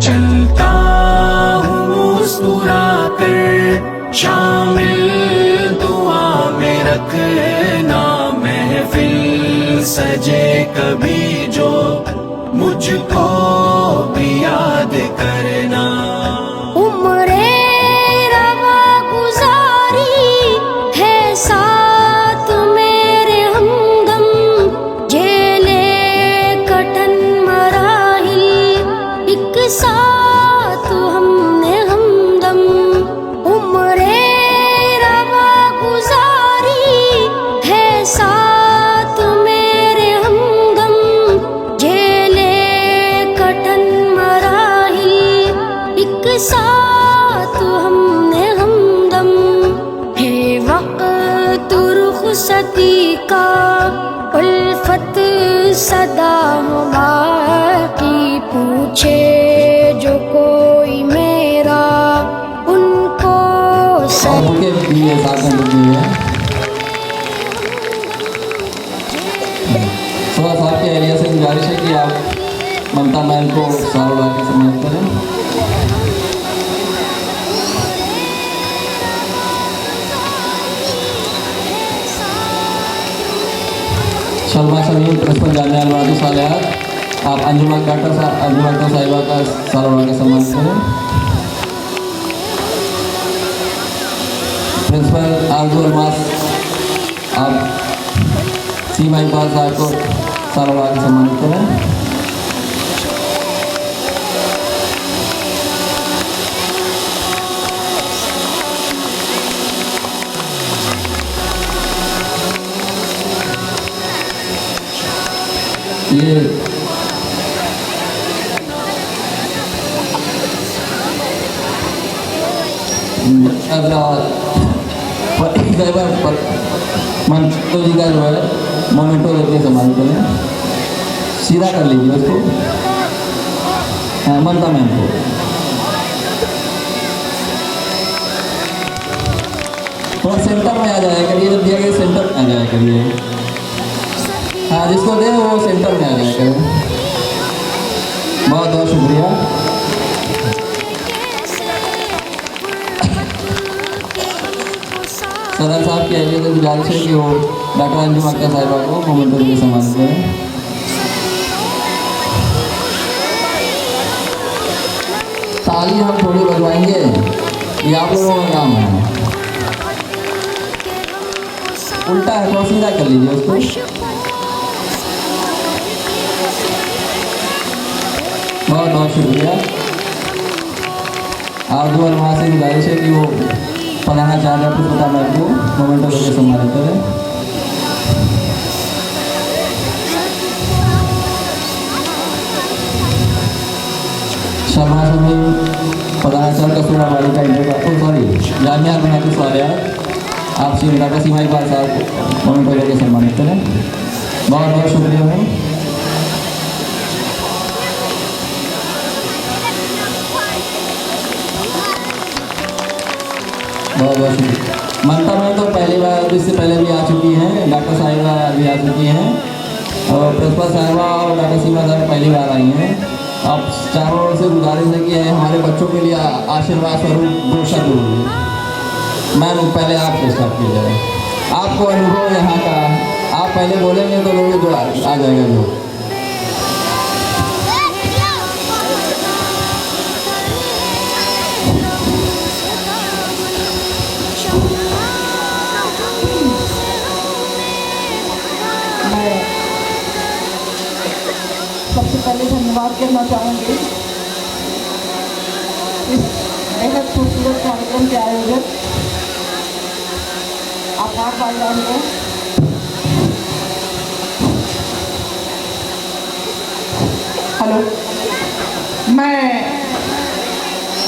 चलता हूँ मुस्कुरा कर, शामिल दुआ में रखना। महफिल सजे कभी जो मुझको भी याद करना। उम्रे रवा गुजारी है साथ मेरे हमदम, झेले कठिन मराहिल एक साथ हमने हमदम। उम्रे रवा गुजारी है साथ मेरे हमदम, झेले कठिन मराहिल एक साथ हमने हमदम। है वक्त रुखसती का उल्फत सदा हो बाकी, पूछे जो कोई मेरा उनको सर के लिए साथ में लगी है। थोड़ा सा आपके एरिया से गुजारिश है कि आप ममता मैम को सारा के सम्मानित करें। शर्मा शमीम प्रिंसिपल जामिया अलवादी सालियात, आप अंजुम अख्तर साहिबा का सारा के सम्मानित करें। प्रिंसिपल आरजू अलमास, आप सीमा इकबाल साहब को सारा के सम्मानित करें। ये मंटो जी का जो है मोमेंटो लेके सम्मान करें, सीधा कर लीजिए उसको। ममता मैम को थोड़ा सेंटर में आ जाया करिए, जब दिया गया सेंटर में आ जाया करिए। हाँ, जिसको दे वो सेंटर में आ जाया करें। बहुत बहुत शुक्रिया। सदर साहब के एरिया से गुजारिश है कि वो डॉक्टर अंजुम अख्तर साहिबा को मोमेंटो के सम्मानित करें। ताली हम थोड़ी बजवाएंगे, ये आप लोगों का काम है। उल्टा है, थोड़ा सीधा कर लीजिए उसको। बहुत बहुत शुक्रिया। आप जो वहाँ से गुजारिश है कि वो फलाना चाह रहे हैं पता मैम को मोमेंटो लेके सम्मानित करें। शर्मा शमीम फलाना चाह कसूरा वाली का इंटरव्यू, सॉरी जामिया अलवादी सालियात, आप श्री डॉक्टर सीमा इकबाल साहब को मोमेंटो लेके सम्मानित करें। बहुत बहुत शुक्रिया मैम। बहुत बहुत शुक्रिया। ममता मैम तो पहली बार, इससे पहले भी आ चुकी हैं, डॉक्टर साहिबा भी आ चुकी हैं, और प्रिंसिपल साहिबा और डॉक्टर सीमा साहब पहली बार आई हैं। आप चारों ओर से गुजारिश है कि हमारे बच्चों के लिए आशीर्वाद स्वरूप दो शब्द मैम पहले आप स्टार्ट किया जाए। आपको अनुभव यहाँ का, आप पहले बोलेंगे तो लोग जो आ जाएगा जो। सबसे पहले धन्यवाद करना चाहूँगी इस बेहद खूबसूरत कार्यक्रम के आयोजक आभार भाईजान को। हेलो, मैं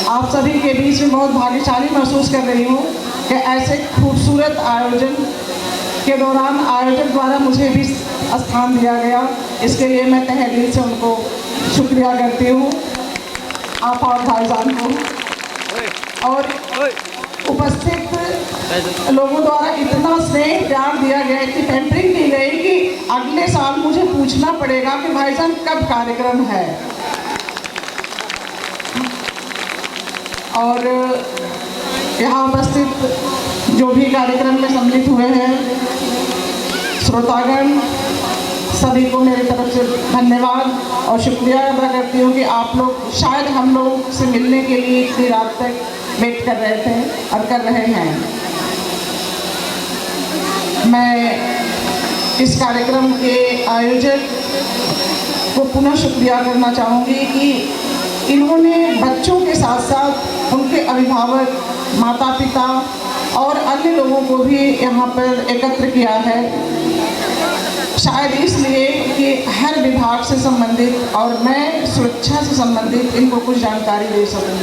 आप सभी के बीच में बहुत भाग्यशाली महसूस कर रही हूँ कि ऐसे खूबसूरत आयोजन के दौरान आयोजक द्वारा मुझे भी स्थान दिया गया। इसके लिए मैं तहे दिल से उनको शुक्रिया करती हूँ, आप और भाईजान को। और उपस्थित लोगों द्वारा इतना स्नेह प्यार दिया गया, इतनी पैम्परिंग की गई कि अगले साल मुझे पूछना पड़ेगा कि भाईजान कब कार्यक्रम है। और यहाँ उपस्थित जो भी कार्यक्रम में सम्मिलित हुए हैं श्रोतागण, सभी को मेरी तरफ से धन्यवाद और शुक्रिया अदा करती हूँ कि आप लोग शायद हम लोग से मिलने के लिए इतनी रात तक वेट कर रहे थे और कर रहे हैं। मैं इस कार्यक्रम के आयोजक को पुनः शुक्रिया करना चाहूँगी कि इन्होंने बच्चों के साथ साथ उनके अभिभावक, माता पिता और अन्य लोगों को भी यहाँ पर एकत्र किया है, शायद इसलिए कि हर विभाग से संबंधित और मैं सुरक्षा से संबंधित इनको कुछ जानकारी दे सकूँ।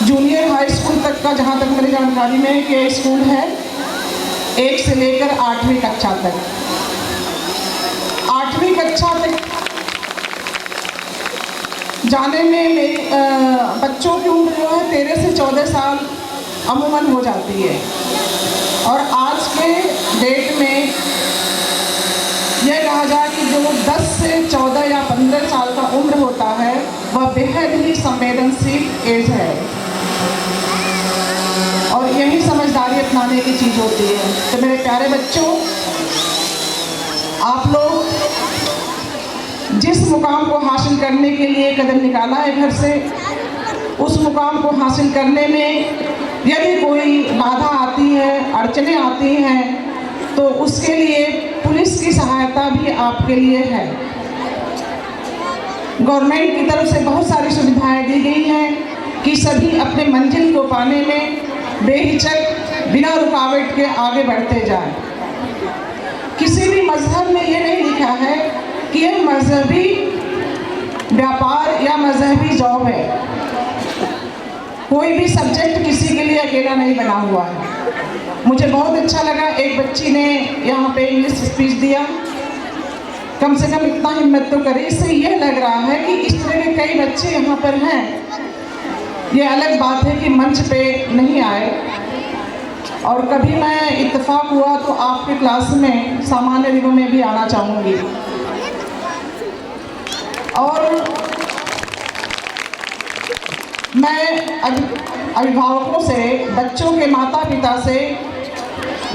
जूनियर हाई स्कूल तक का जहाँ तक मेरी जानकारी में कि ये स्कूल है 1 से लेकर 8वीं कक्षा तक। 8वीं कक्षा तक जाने में मेरी बच्चों की उम्र जो है 13 से 14 साल अमूमन हो जाती है और आज के डेट में यह कहा जाए कि जो 10 से 14 या 15 साल का उम्र होता है वह बेहद ही संवेदनशील एज है और यही समझदारी अपनाने की चीज़ होती है। तो मेरे प्यारे बच्चों, आप लोग जिस मुकाम को हासिल करने के लिए कदम निकाला है घर से, उस मुकाम को हासिल करने में यदि कोई बाधा आती है, अड़चनें आती हैं, तो उसके लिए पुलिस की सहायता भी आपके लिए है। गवर्नमेंट की तरफ से बहुत सारी सुविधाएं दी गई हैं कि सभी अपने मंजिल को पाने में बेहिचक बिना रुकावट के आगे बढ़ते जाएं। किसी भी मजहब में ये नहीं लिखा है कि यह मजहबी व्यापार या मजहबी जॉब है। कोई भी सब्जेक्ट किसी के लिए अकेला नहीं बना हुआ है। मुझे बहुत अच्छा लगा, एक बच्ची ने यहाँ पे इंग्लिश स्पीच दिया, कम से कम इतना हिम्मत तो करी। इससे यह लग रहा है कि इस तरह के कई बच्चे यहाँ पर हैं। ये अलग बात है कि मंच पे नहीं आए, और कभी मैं इत्तेफाक हुआ तो आपके क्लास में सामान्य दिनों में भी आना चाहूँगी। और मैं अभिभावकों से, बच्चों के माता पिता से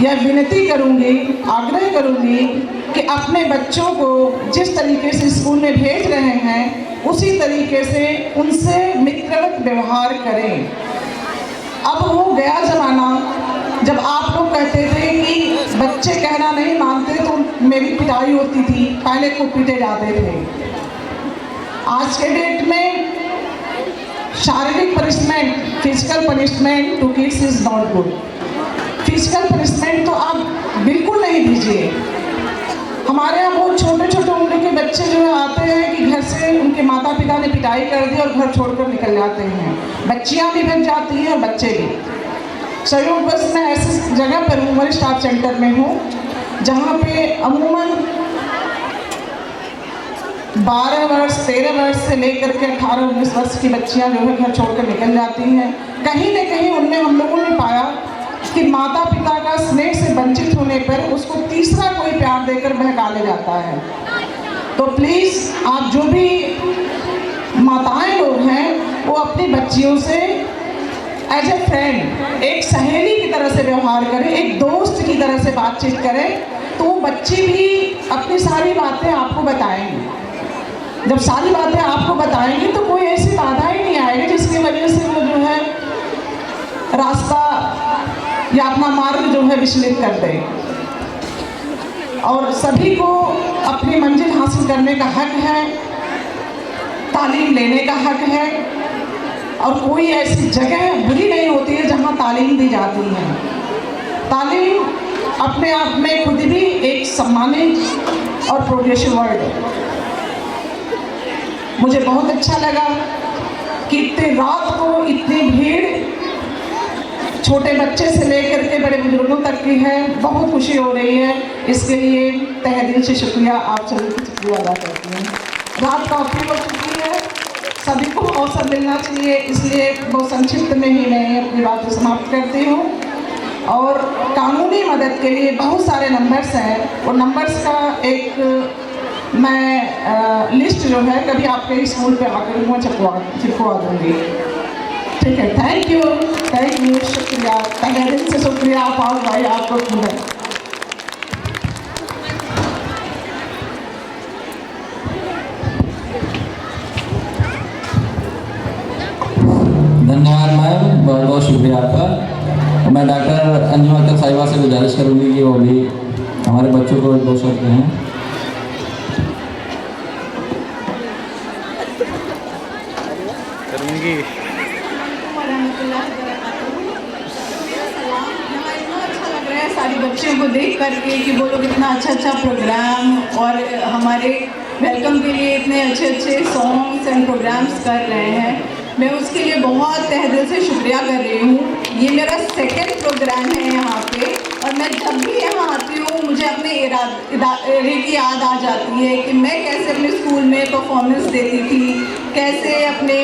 यह विनती करूँगी, आग्रह करूँगी कि अपने बच्चों को जिस तरीके से स्कूल में भेज रहे हैं उसी तरीके से उनसे मित्रवत व्यवहार करें। अब वो गया ज़माना जब आप लोग कहते थे कि बच्चे कहना नहीं मानते तो मेरी पिटाई होती थी, पहले को पीटे जाते थे। आज के डेट में शारीरिक punishment, physical punishment to kids is not good. Physical punishment तो आप बिल्कुल नहीं दीजिए। हमारे यहाँ बहुत छोटे छोटे उम्र के बच्चे जो है आते हैं कि घर से उनके माता पिता ने पिटाई कर दी और घर छोड़कर निकल जाते हैं। बच्चियाँ भी बच जाती हैं और बच्चे भी। सहयोग बस मैं ऐसी जगह पर हूँ, वरिष्ठ स्टाफ सेंटर में हूँ, जहाँ पे अमूमन 12 वर्ष 13 वर्ष से लेकर के 18-19 वर्ष की बच्चियाँ जो है घर छोड़कर निकल जाती हैं। कहीं न कहीं उनमें हम लोगों ने पाया कि माता पिता का स्नेह से वंचित होने पर उसको तीसरा कोई प्यार देकर बहका ले जाता है। तो प्लीज़ आप जो भी माताएं लोग हैं वो अपनी बच्चियों से एज ए फ्रेंड, एक सहेली की तरह से व्यवहार करें, एक दोस्त की तरह से बातचीत करें, तो वो बच्ची भी अपनी सारी बातें आपको बताएंगी। जब सारी बातें आपको बताएंगी तो कोई ऐसी बाधा ही नहीं आएगी जिसकी वजह से वो जो है रास्ता या अपना मार्ग जो है विचलित कर दे। और सभी को अपनी मंजिल हासिल करने का हक है, तालीम लेने का हक है, और कोई ऐसी जगह बुरी नहीं होती है जहाँ तालीम दी जाती है। तालीम अपने आप में खुद भी एक सम्मानित और प्रोग्रेसिव वर्ड है। मुझे बहुत अच्छा लगा कि इतने रात को इतनी भीड़ छोटे बच्चे से लेकर के बड़े बुजुर्गों तक की है। बहुत खुशी हो रही है, इसके लिए तहे दिल से शुक्रिया, आप सभी को शुक्रिया अदा करती हूँ। रात काफ़ी हो चुकी है, सभी को अवसर मिलना चाहिए, इसलिए बहुत संक्षिप्त में ही मैं अपनी बात समाप्त करती हूँ। और कानूनी मदद के लिए बहुत सारे नंबर्स हैं, वो नंबर्स का एक मैं लिस्ट जो है कभी आपके स्कूल पे आकर मैं चिपकवा दूँगी। ठीक है, थैंक यू, शुक्रिया, तहे दिल से शुक्रिया आफाक भाई आपको खुदा। धन्यवाद मैम, बहुत बहुत शुक्रिया आपका। मैं डॉक्टर अंजुम अख्तर साहिबा से गुजारिश करूँगी कि वो भी हमारे बच्चों को दो शब्द हैं। करूँगी। सारी बच्चियों को देख करके कि वो लोग इतना अच्छा प्रोग्राम और हमारे वेलकम के लिए इतने अच्छे सॉन्ग्स एंड प्रोग्राम्स कर रहे हैं, मैं उसके लिए बहुत तहे दिल से शुक्रिया कर रही हूँ। ये मेरा सेकंड प्रोग्राम है यहाँ पे, और मैं जब भी यहाँ आती हूँ मुझे अपने इरादे की याद आ जाती है कि मैं कैसे अपने स्कूल में परफॉर्मेंस देती थी, कैसे अपने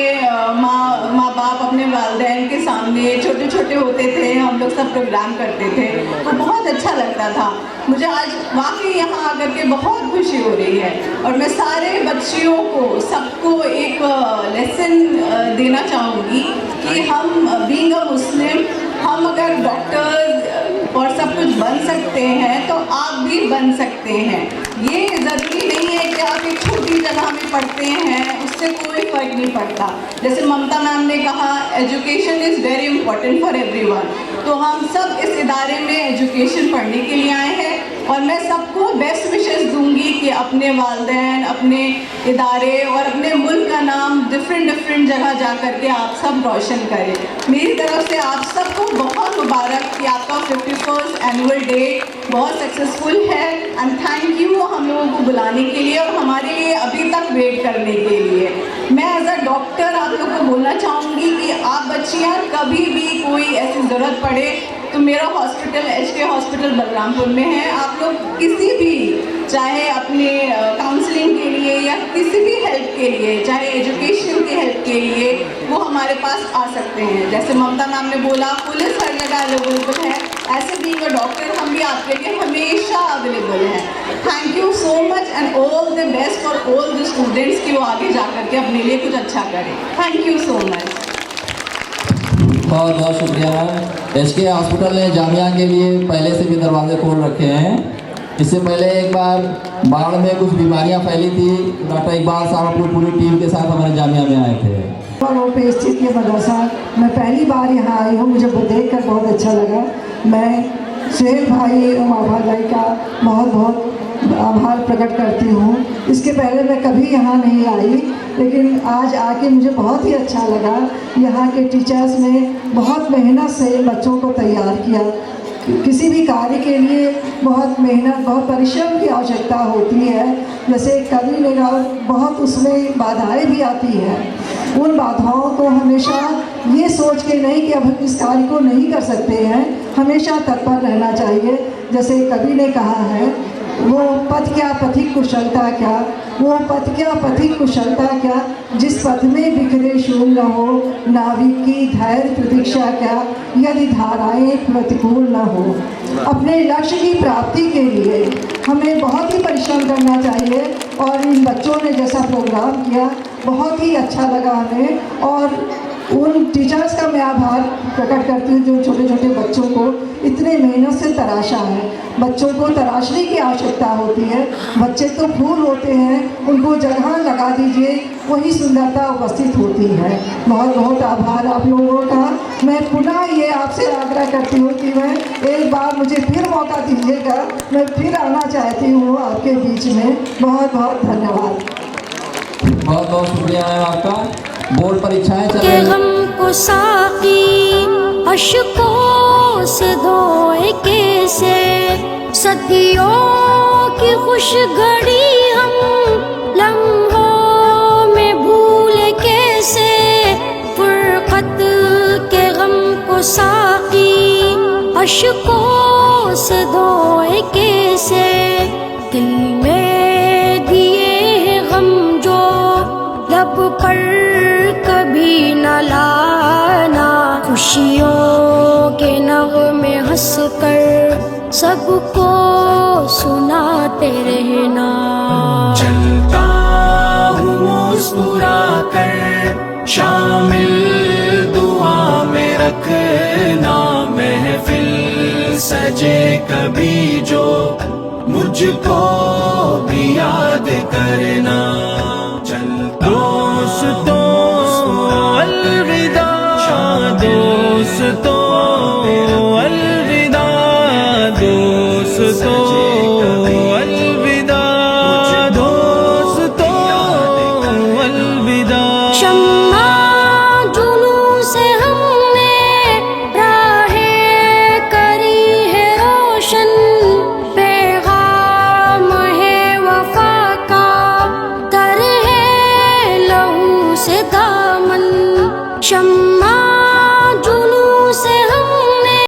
माँ बाप, अपने वालिदैन के सामने छोटे छोटे होते थे, हम लोग सब प्रोग्राम करते थे, तो बहुत अच्छा लगता था। मुझे आज वाकई यहाँ आकर के बहुत खुशी हो रही है, और मैं सारे बच्चियों को, सबको एक लेसन देना चाहूँगी कि हम बीइंग अ मुस्लिम, हम अगर डॉक्टर्स और सब कुछ बन सकते हैं तो आप भी बन सकते हैं। ये ज़रूरी नहीं है कि आप एक छोटी जगह में पढ़ते हैं, उससे कोई फ़र्क नहीं पड़ता। जैसे ममता मैम ने कहा, education is very important for everyone, तो हम सब इस इदारे में एजुकेशन पढ़ने के लिए आए हैं, और मैं सबको बेस्ट विशेस दूंगी कि अपने वालिदैन, अपने इदारे और अपने मुल्क का नाम डिफरेंट जगह जा कर के आप सब रोशन करें। मेरी तरफ से आप सबको बहुत मुबारक कि आपका 51st एनुअल डे बहुत सक्सेसफुल है, एंड थैंक यू हम लोगों को बुलाने के लिए और हमारे लिए अभी तक वेट करने के लिए। मैं एज अ डॉक्टर आप लोग को बोलना चाहूँगी कि आप बच्चियाँ कभी भी कोई ऐसी ज़रूरत पड़े तो मेरा हॉस्पिटल HK हॉस्पिटल बलरामपुर में है, आप लोग किसी भी, चाहे अपने काउंसलिंग के लिए या किसी भी हेल्प के लिए, चाहे एजुकेशन की हेल्प के लिए, वो हमारे पास आ सकते हैं। जैसे ममता मैम ने बोला, पुलिस हर जगह अवेलेबल है, ऐसे बीइंग अ डॉक्टर हम भी आपके लिए हमेशा अवेलेबल हैं। Thank you so much and all the best for all the students कि वो आगे जा करके अपने लिए कुछ अच्छा करें। Thank you so much. बहुत बहुत शुक्रिया मैम। HK हॉस्पिटल ने जामिया के लिए पहले से भी दरवाजे खोल रखे हैं। इससे पहले एक बार बाढ़ में कुछ बीमारियां फैली थी, डॉक्टर इकबाल साहब अपनी पूरी टीम के साथ हमारे जामिया में आए थे। रोड पे स्थित ये मदरसा, मैं पहली बार यहाँ आई हूँ, मुझे देख कर बहुत अच्छा लगा। मैं सुहेल भाई और आभार भाई का बहुत बहुत आभार प्रकट करती हूँ। इसके पहले मैं कभी यहाँ नहीं आई, लेकिन आज आके मुझे बहुत ही अच्छा लगा। यहाँ के टीचर्स ने बहुत मेहनत से बच्चों को तैयार किया। किसी भी कार्य के लिए बहुत मेहनत, बहुत परिश्रम की आवश्यकता होती है। जैसे कभी ने कहा, बहुत उसमें बाधाएं भी आती हैं। उन बाधाओं को हमेशा ये सोच के नहीं कि अब हम इस कार्य को नहीं कर सकते हैं, हमेशा तत्पर रहना चाहिए। जैसे कवि ने कहा है, वो पथ क्या पथिक कुशलता क्या, वो पथ क्या पथिक कुशलता क्या, जिस पथ में बिखरे शूल न हो, नाविक की धैर्य प्रतीक्षा क्या, यदि धाराएं प्रतिकूल न हो। अपने लक्ष्य की प्राप्ति के लिए हमें बहुत ही परिश्रम करना चाहिए, और इन बच्चों ने जैसा प्रोग्राम किया बहुत ही अच्छा लगा हमें। और उन टीचर्स का मैं आभार प्रकट करती हूँ जो छोटे छोटे बच्चों को इतने मेहनत से तराशा है। बच्चों को तराशने की आवश्यकता होती है। बच्चे तो फूल होते हैं, उनको जगह लगा दीजिए, वही सुंदरता उपस्थित होती है। बहुत बहुत आभार आप लोगों का। मैं पुनः ये आपसे आग्रह करती हूँ कि मैं एक बार मुझे फिर मौका दीजिएगा, मैं फिर आना चाहती हूँ आपके बीच में। बहुत बहुत धन्यवाद। बहुत बहुत शुक्रिया है आपका। बोर्ड परीक्षाएं चल के रही गम को साकी अश्कों से धोए कैसे, सदियों की खुश घड़ी हम लम्हों में भूले कैसे। फुरकत के गम को साकी अश्कों से धोए कैसे, दिल में दिए गम जो लब पर कभी न लाना। खुशियों के नगमे हंस कर सबको सुनाते रहना। शामिल दुआ में रखना, महफिल सजे कभी जो मुझको भी याद करना।